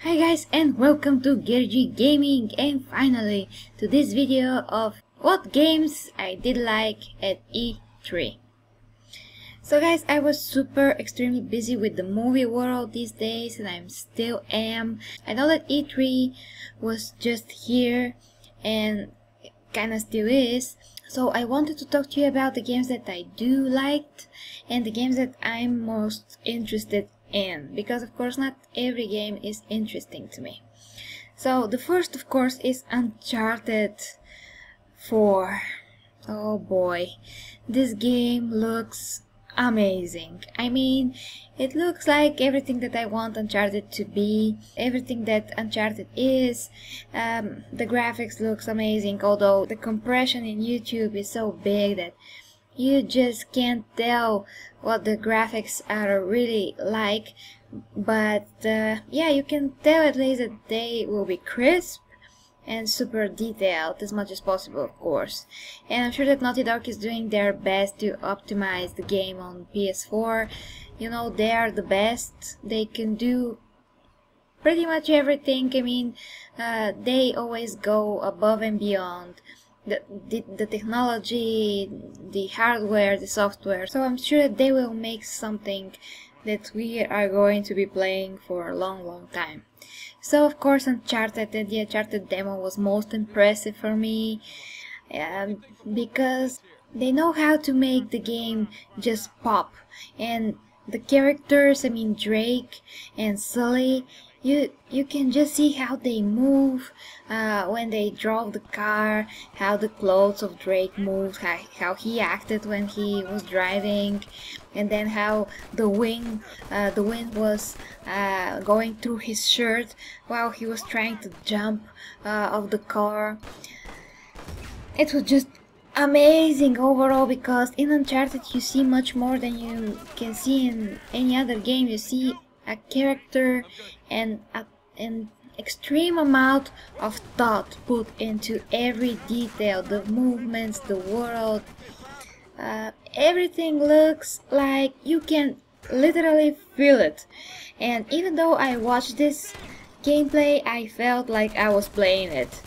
Hi guys, and welcome to Gergy Gaming, and finally to this video of what games I did like at E3. So guys, I was extremely busy with the movie world these days, and I still am. I know that E3 was just here and kinda still is. So I wanted to talk to you about the games that I do liked and the games that I'm most interested in, because of course not every game is interesting to me. So the first, of course, is Uncharted 4. Oh boy, this game looks amazing. I mean, it looks like everything that I want Uncharted to be, everything that Uncharted is. The graphics looks amazing, although the compression in YouTube is so big that you just can't tell what the graphics are really like. But yeah, you can tell at least that they will be crisp and super detailed as much as possible, of course. And I'm sure that Naughty Dog is doing their best to optimize the game on PS4. You know, they are the best. They can do pretty much everything. I mean, they always go above and beyond the technology, the hardware, the software. So I'm sure that they will make something that we are going to be playing for a long time. So of course Uncharted, and the Uncharted demo was most impressive for me, because they know how to make the game just pop. And the characters, I mean Drake and Sully, you can just see how they move when they drove the car, how the clothes of Drake moved, how he acted when he was driving, and then how the wind was going through his shirt while he was trying to jump off the car. It was just amazing overall, because in Uncharted you see much more than you can see in any other game. You see a character and an extreme amount of thought put into every detail, the movements, the world. Everything looks like you can literally feel it. And even though I watched this gameplay, I felt like I was playing it.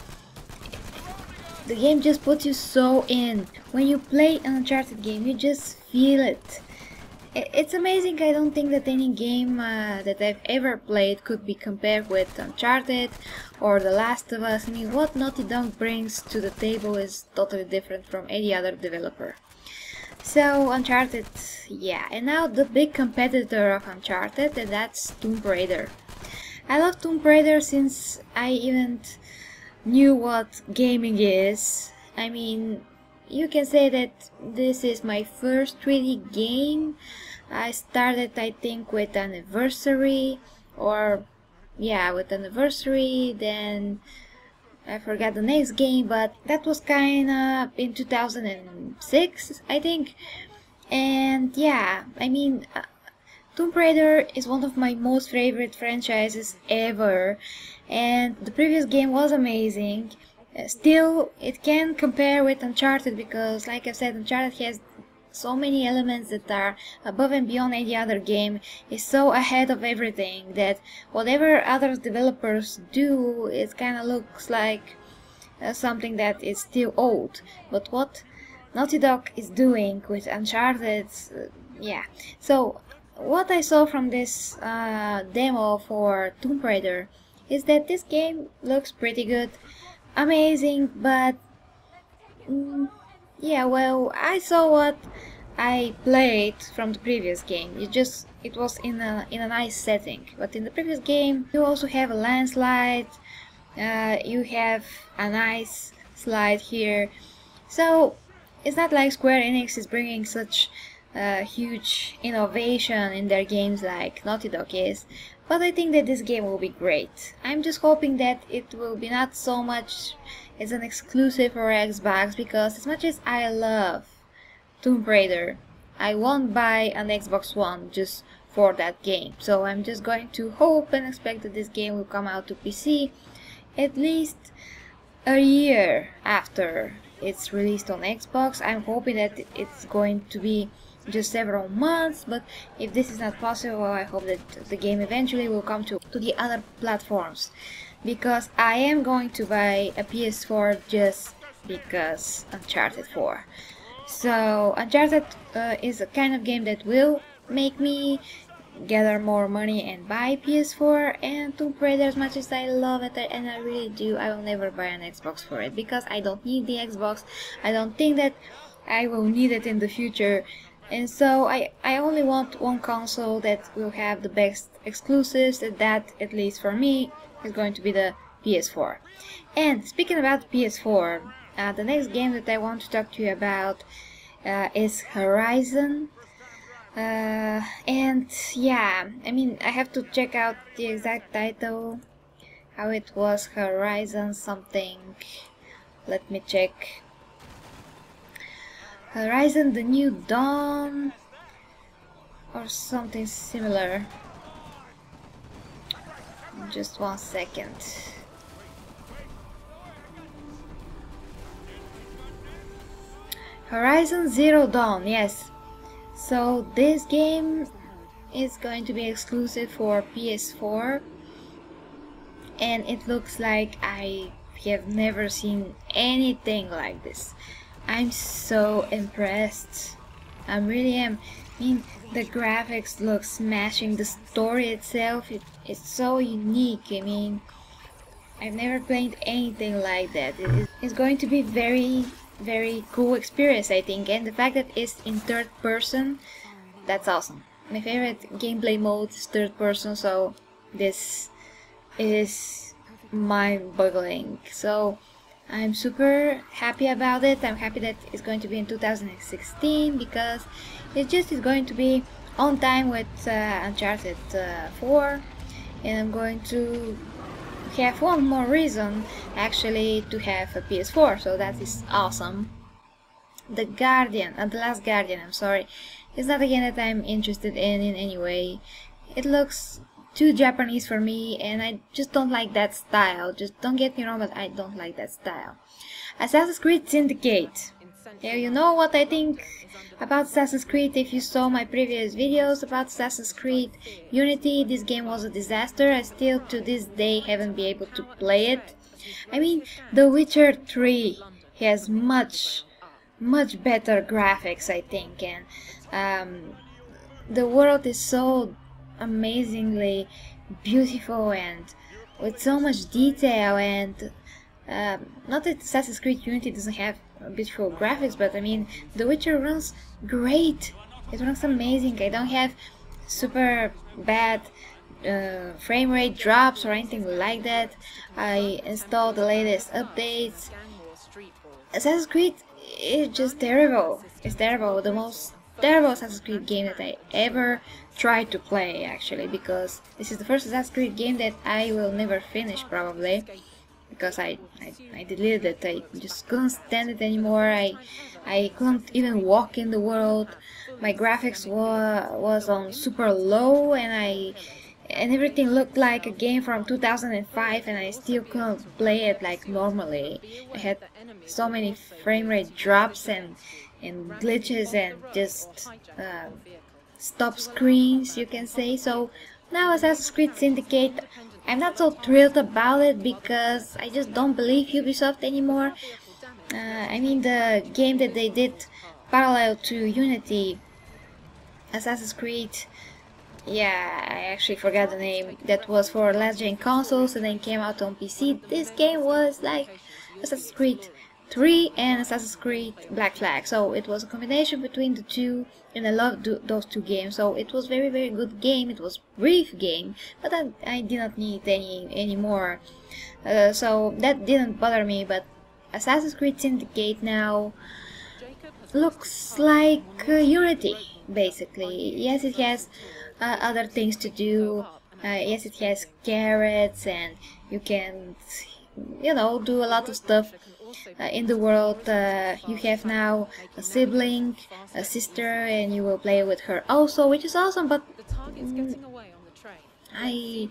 The game just puts you so in. When you play an Uncharted game, you just feel it. It's amazing. I don't think that any game that I've ever played could be compared with Uncharted or The Last of Us. I mean, what Naughty Dog brings to the table is totally different from any other developer. So Uncharted, yeah. And now the big competitor of Uncharted, and that's Tomb Raider. I love Tomb Raider since I even knew what gaming is. I mean, you can say that this is my first 3D game. I started, I think, with Anniversary, or yeah, with Anniversary, then I forgot the next game, but that was kinda in 2006, I think. And yeah, I mean, Tomb Raider is one of my most favorite franchises ever, and the previous game was amazing. Still, it can compare with Uncharted because, like I said, Uncharted has so many elements that are above and beyond any other game. Is so ahead of everything that whatever other developers do, it kind of looks like something that is still old. But what Naughty Dog is doing with Uncharted, yeah. So what I saw from this demo for Tomb Raider is that this game looks pretty good. Amazing, but yeah, well, I saw what I played from the previous game. It was in a nice setting, but in the previous game you also have a landslide, you have a nice slide here. So it's not like Square Enix is bringing such huge innovation in their games like Naughty Dog is. But I think that this game will be great. I'm just hoping that it will be not so much as an exclusive for Xbox, because as much as I love Tomb Raider, I won't buy an Xbox One just for that game. So I'm just going to hope and expect that this game will come out to PC at least a year after it's released on Xbox. I'm hoping that it's going to be just several months, but if this is not possible, I hope that the game eventually will come to the other platforms, because I am going to buy a PS4 just because Uncharted 4. So Uncharted is a kind of game that will make me gather more money and buy PS4, and Tomb Raider, as much as I love it, and I really do, I will never buy an Xbox for it, because I don't need the Xbox. I don't think that I will need it in the future, and so I only want one console that will have the best exclusives, and that, at least for me, is going to be the PS4. And speaking about PS4, the next game that I want to talk to you about is Horizon. And yeah, I mean, I have to check out the exact title, how it was, Horizon something. Let me check. Horizon the New Dawn, or something similar. Just 1 second. Horizon Zero Dawn, yes. So this game is going to be exclusive for PS4, and it looks like I have never seen anything like this. I'm so impressed. I really am. I mean, the graphics look smashing. The story itself, it's so unique. I mean, I've never played anything like that. It's going to be very cool experience, I think, and the fact that it's in third person, that's awesome. My favorite gameplay mode is third person, so this is mind-boggling. So I'm super happy about it. I'm happy that it's going to be in 2016, because it just is going to be on time with Uncharted 4, and I'm going to have one more reason actually to have a PS4, so that is awesome. The Last Guardian, I'm sorry, it's not a game that I'm interested in any way. It looks too Japanese for me, and I just don't like that style. Just don't get me wrong, but I don't like that style. Assassin's Creed Syndicate. Yeah, you know what I think about Assassin's Creed. If you saw my previous videos about Assassin's Creed Unity, this game was a disaster. I still to this day haven't been able to play it. I mean, The Witcher 3 has much better graphics, I think, and the world is so amazingly beautiful and with so much detail, and not that Assassin's Creed Unity doesn't have beautiful graphics, but I mean, The Witcher runs great. It runs amazing. I don't have super bad frame rate drops or anything like that. I installed the latest updates. Assassin's Creed is just terrible. It's terrible. The most terrible Assassin's Creed game that I ever tried to play, actually, because this is the first Assassin's Creed game that I will never finish, probably, because I deleted it. I just couldn't stand it anymore. I couldn't even walk in the world. My graphics was on super low, and everything looked like a game from 2005, and I still couldn't play it like normally. I had so many frame rate drops and glitches and just stop screens, you can say. So now Assassin's Creed Syndicate, I'm not so thrilled about it, because I just don't believe Ubisoft anymore. I mean, the game that they did parallel to Unity, Assassin's Creed, yeah, I actually forgot the name, that was for last gen consoles and then came out on PC. This game was like Assassin's Creed 3 and Assassin's Creed Black Flag, so it was a combination between the two, and I loved those two games. So it was very good game. It was brief game, but I did not need any more, so that didn't bother me. But Assassin's Creed Syndicate now looks like Unity, basically. Yes, it has other things to do. Yes, it has carrots, and you can, you know, do a lot of stuff in the world. You have now a sibling, a sister, and you will play with her also, which is awesome. But I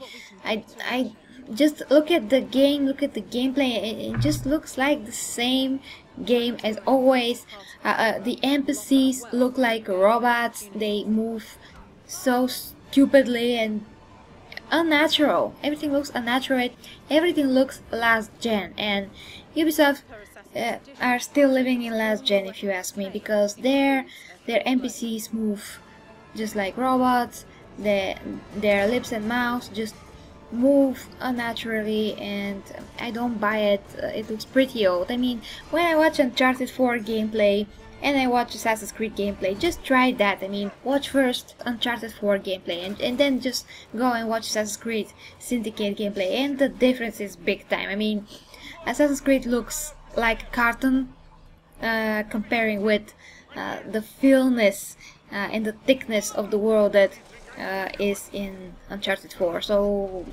just look at the game, look at the gameplay. It just looks like the same game as always. The NPCs look like robots. They move so stupidly and unnatural. Everything looks unnatural. Everything looks last gen, and Ubisoft are still living in last gen, if you ask me, because their NPCs move just like robots. Their lips and mouths just move unnaturally, and I don't buy it. It looks pretty old. I mean, when I watch Uncharted 4 gameplay and I watch Assassin's Creed gameplay, just try that. I mean, watch first Uncharted 4 gameplay and then just go and watch Assassin's Creed Syndicate gameplay, and the difference is big time. I mean, Assassin's Creed looks like a cartoon comparing with the feelness and the thickness of the world that is in Uncharted 4. So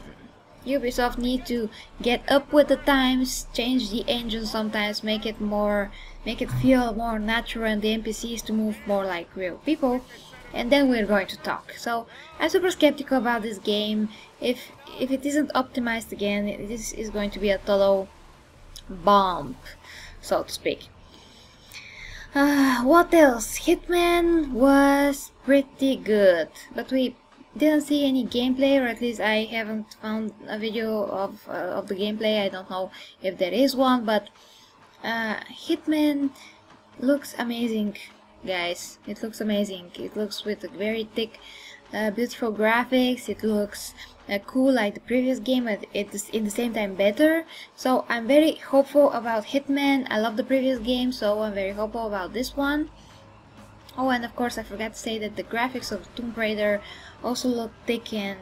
Ubisoft need to get up with the times, change the engine sometimes, make it feel more natural, and the NPCs to move more like real people, and then we're going to talk. So I'm super skeptical about this game. If it isn't optimized again, this is going to be a total bomb, so to speak. What else? Hitman was pretty good, but we didn't see any gameplay, or at least I haven't found a video of the gameplay. I don't know if there is one, but Hitman looks amazing, guys. It looks amazing. It looks with a very thick, beautiful graphics. It looks cool like the previous game, but it's in the same time better. So I'm very hopeful about Hitman. I love the previous game, so I'm very hopeful about this one. Oh, and of course I forgot to say that the graphics of Tomb Raider also look thick and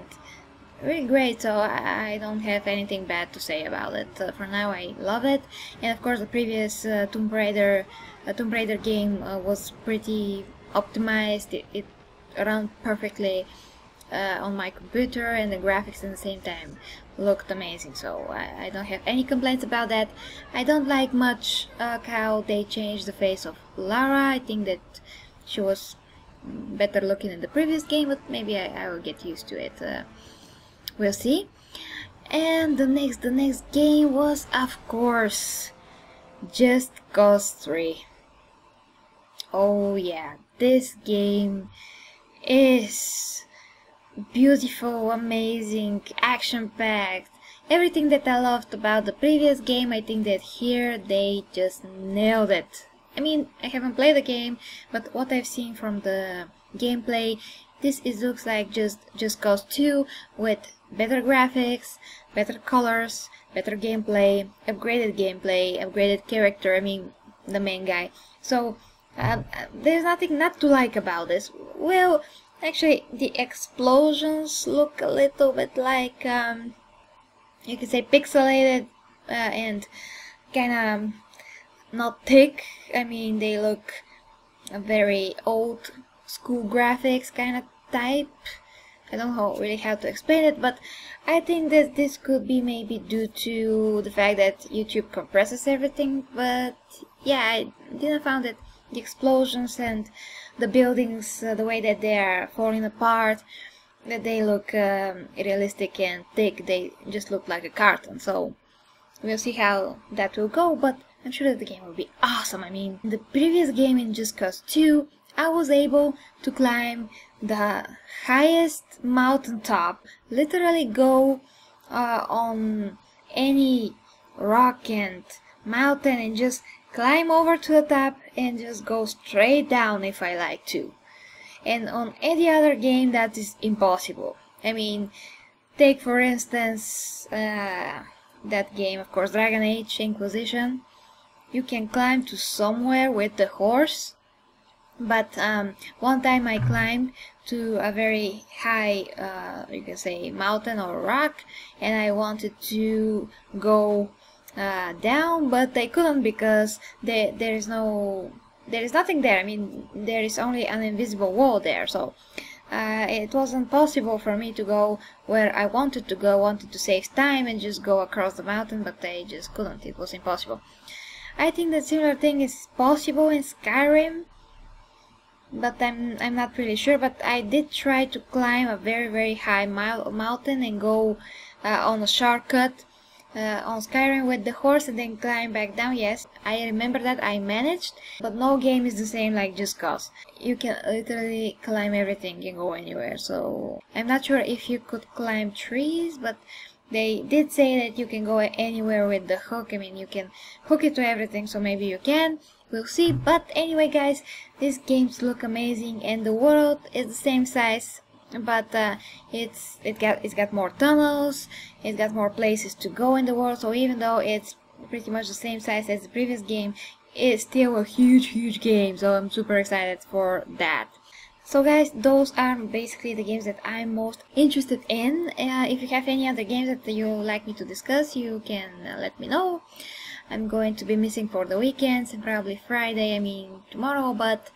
really great, so I don't have anything bad to say about it. For now I love it, and of course the previous Tomb Raider game was pretty optimized. It ran perfectly on my computer, and the graphics at the same time looked amazing, so I don't have any complaints about that. I don't like much how they changed the face of Lara. I think that she was better looking in the previous game, but maybe I will get used to it. We'll see. And the next game was, of course, Just Cause 3. Oh yeah, this game is beautiful, amazing, action-packed. Everything that I loved about the previous game, I think that here they just nailed it. I mean, I haven't played the game, but what I've seen from the gameplay, looks like Just Cause 2 with better graphics, better colors, better gameplay, upgraded character, I mean, the main guy. So, there's nothing not to like about this. Well, actually, the explosions look a little bit like, you could say pixelated, and kinda not thick. I mean, they look a very old school graphics kind of type. I don't know really how to explain it, but I think that this could be maybe due to the fact that YouTube compresses everything. But yeah, I didn't find that the explosions and the buildings, the way that they are falling apart, that they look realistic and thick. They just look like a cartoon. So we'll see how that will go, but I'm sure that the game will be awesome. I mean, in the previous game, in Just Cause 2, I was able to climb the highest mountaintop, literally go on any rock and mountain and just climb over to the top and just go straight down if I like to. And on any other game that is impossible. I mean, take for instance that game, of course, Dragon Age Inquisition. You can climb to somewhere with the horse, but one time I climbed to a very high, you can say, mountain or rock, and I wanted to go down, but I couldn't because there is nothing there. I mean, there is only an invisible wall there, so it wasn't possible for me to go where I wanted to go. Wanted to save time and just go across the mountain, but I just couldn't. It was impossible. I think that similar thing is possible in Skyrim, but I'm not really sure. But I did try to climb a very high mountain and go on a shortcut on Skyrim with the horse and then climb back down. Yes, I remember that I managed, but no game is the same like Just Cause. You can literally climb everything and go anywhere. So I'm not sure if you could climb trees, but they did say that you can go anywhere with the hook. I mean, you can hook it to everything, so maybe you can. We'll see. But anyway, guys, these games look amazing, and the world is the same size, but it's got more tunnels, it's got more places to go in the world. So even though it's pretty much the same size as the previous game, it's still a huge game. So I'm super excited for that. So guys, those are basically the games that I'm most interested in. If you have any other games that you would like me to discuss, you can let me know. I'm going to be missing for the weekends and probably Friday, I mean tomorrow, but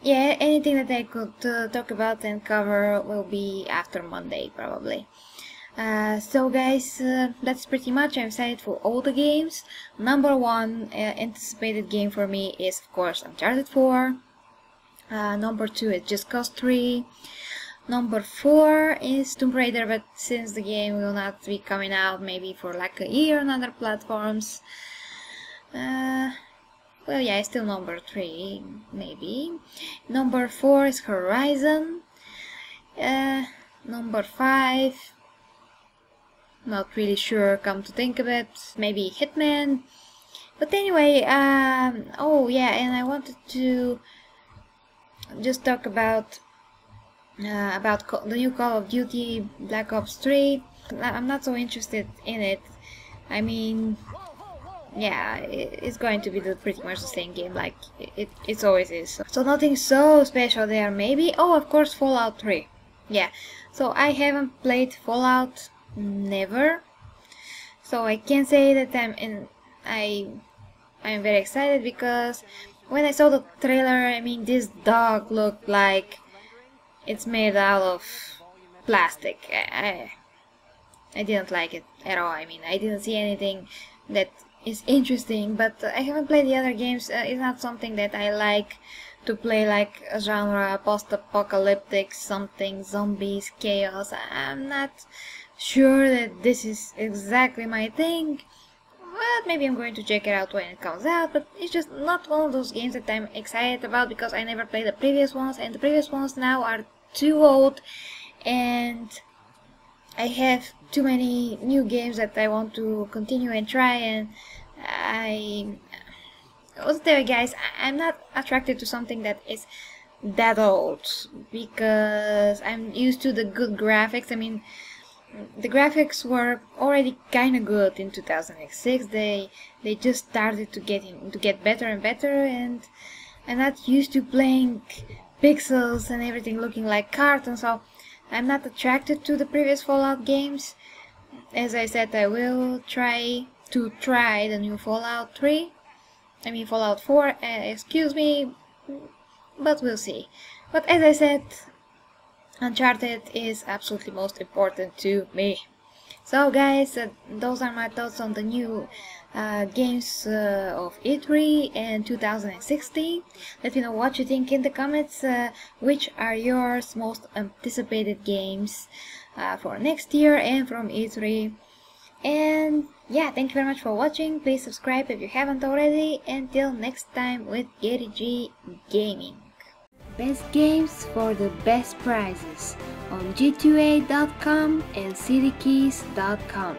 yeah, anything that I could talk about and cover will be after Monday probably. So guys, that's pretty much. I'm excited for all the games. Number one anticipated game for me is of course Uncharted 4. Number 2 is Just Cause 3. Number 4 is Tomb Raider, but since the game will not be coming out maybe for like a year on other platforms, well, yeah, it's still number 3 maybe. Number 4 is Horizon. Number 5, not really sure, come to think of it, maybe Hitman. But anyway, oh yeah, and I wanted to just talk about the new Call of Duty Black Ops 3. I'm not so interested in it. I mean, yeah, it's going to be pretty much the same game like it always is. So nothing so special there maybe. Oh, of course, Fallout 3. Yeah, so I haven't played Fallout, never. So I can say that I'm very excited because when I saw the trailer, I mean, this dog looked like it's made out of plastic. I didn't like it at all. I mean, I didn't see anything that is interesting, but I haven't played the other games. It's not something that I like to play, like a genre, post-apocalyptic, something, zombies, chaos. I'm not sure that this is exactly my thing. But maybe I'm going to check it out when it comes out, but it's just not one of those games that I'm excited about because I never played the previous ones, and the previous ones now are too old, and I have too many new games that I want to continue and try, and also tell you guys, I'm not attracted to something that is that old because I'm used to the good graphics. I mean, the graphics were already kinda good in 2006. They just started to get better and better, and I'm not used to playing pixels and everything looking like cartoons, so I'm not attracted to the previous Fallout games. As I said, I will try the new Fallout 3. I mean Fallout 4, excuse me, but we'll see. But as I said, Uncharted is absolutely most important to me. So guys, those are my thoughts on the new games of E3 and 2016. Let me know what you think in the comments. Which are your most anticipated games for next year and from E3. And yeah, thank you very much for watching. Please subscribe if you haven't already. Until next time with Gary G Gaming. Best games for the best prices on g2a.com and cdkeys.com.